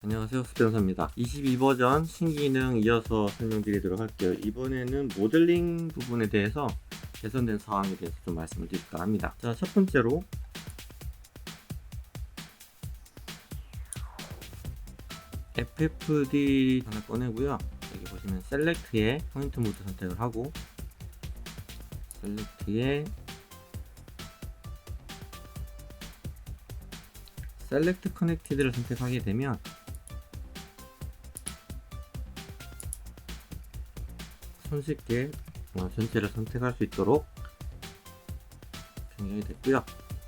안녕하세요, 수변사입니다. 22버전 신기능 이어서 설명드리도록 할게요. 이번에는 모델링 부분에 대해서 개선된 사항에 대해서 좀 말씀을 드릴까 합니다. 자, 첫 번째로 FFD 하나 꺼내고요. 여기 보시면 셀렉트에 포인트 모드 선택을 하고, 셀렉트에 셀렉트 커넥티드를 선택하게 되면 손쉽게 전체를 선택할 수 있도록 변경이 됐고요.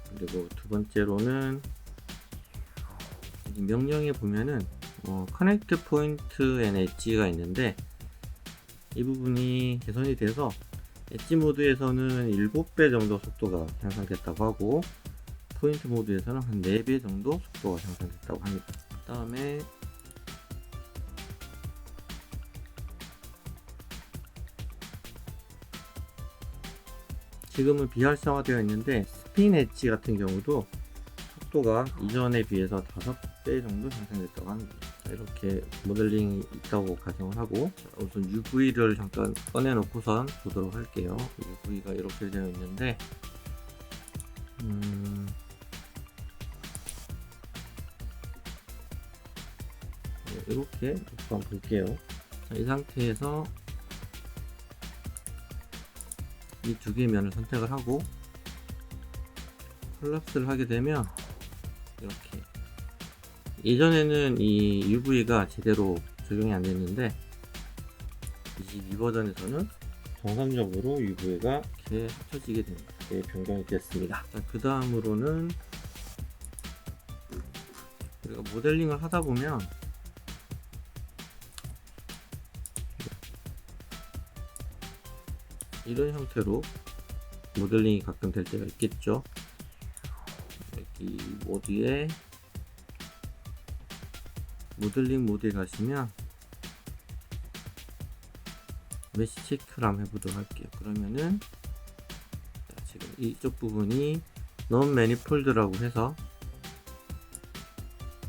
그리고 두 번째로는 명령에 보면은 커넥트 포인트 앤 엣지가 있는데, 이 부분이 개선이 돼서 엣지 모드에서는 7배 정도 속도가 향상됐다고 하고, 포인트 모드에서는 한 4배 정도 속도가 향상됐다고 합니다. 그 다음에 지금은 비활성화되어 있는데, 스핀 엣지 같은 경우도 속도가 이전에 비해서 5배 정도 향상됐다고 합니다. 이렇게 모델링이 있다고 가정을 하고, 우선 UV를 잠깐 꺼내놓고선 보도록 할게요. UV가 이렇게 되어 있는데, 이렇게 한번 볼게요. 자, 이 상태에서 이 두 개의 면을 선택을 하고 콜lap스를 하게 되면 이렇게, 예전에는 이 UV가 제대로 적용이 안 됐는데 22버전에서는 정상적으로 UV가 이렇게 합쳐지게 됩니다. 네, 변경이 됐습니다. 그 다음으로는 우리가 모델링을 하다 보면 이런 형태로 모델링이 가끔 될 때가 있겠죠. 여기 모드에 모델링 모드에 가시면 메시 체크를 한번 해보도록 할게요. 그러면은 지금 이쪽 부분이 non manifold라고 해서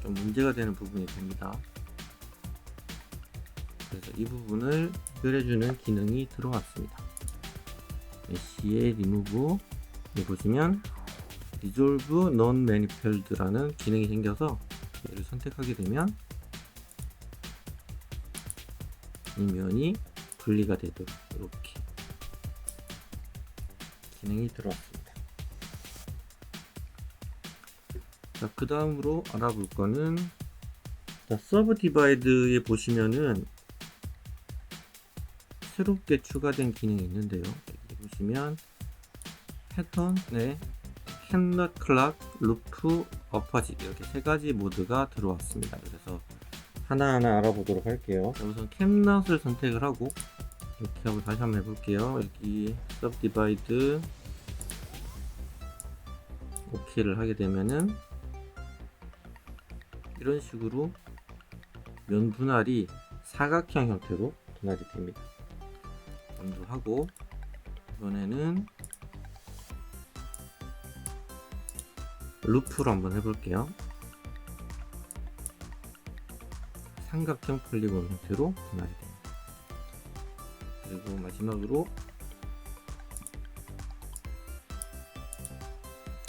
좀 문제가 되는 부분이 됩니다. 그래서 이 부분을 해결해주는 기능이 들어왔습니다. 메시의 리무브, 여기 보시면 Resolve Non Manifold라는 기능이 생겨서 얘를 선택하게 되면 이 면이 분리가 되도록 이렇게 기능이 들어왔습니다. 자, 그 다음으로 알아볼 거는, 서브 디바이드에 보시면은 새롭게 추가된 기능이 있는데요. 여기 보시면 패턴에 캔넛 클락, 루프, 어퍼지, 이렇게 세 가지 모드가 들어왔습니다. 그래서 하나하나 알아보도록 할게요. 우선 캔넛을 선택을 하고 이렇게 하고 다시 한번 해볼게요. 여기 서브 디바이드 OK를 하게 되면은 이런 식으로 면 분할이 사각형 형태로 분할이 됩니다. 먼저 하고, 이번에는 루프로 한번 해볼게요. 삼각형 폴리곤 형태로 분할이 됩니다. 그리고 마지막으로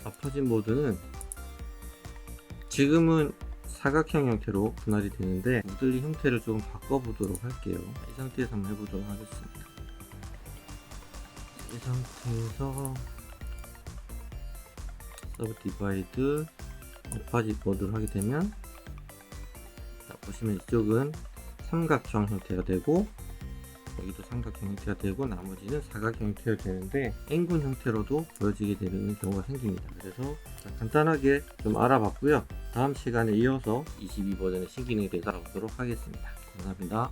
아퍼진 모드는 지금은 사각형 형태로 분할이 되는데, 모델링 형태를 좀 바꿔보도록 할게요. 이 상태에서 한번 해보도록 하겠습니다. 이 상태에서 서브 디바이드 어퍼지 모드를 하게 되면, 자, 보시면 이쪽은 삼각형 형태가 되고 여기도 삼각형 형태가 되고 나머지는 사각형 형태가 되는데 N군 형태로도 보여지게 되는 경우가 생깁니다. 그래서 간단하게 좀 알아봤고요. 다음 시간에 이어서 22버전의 신기능에 대해서 알아보도록 하겠습니다. 감사합니다.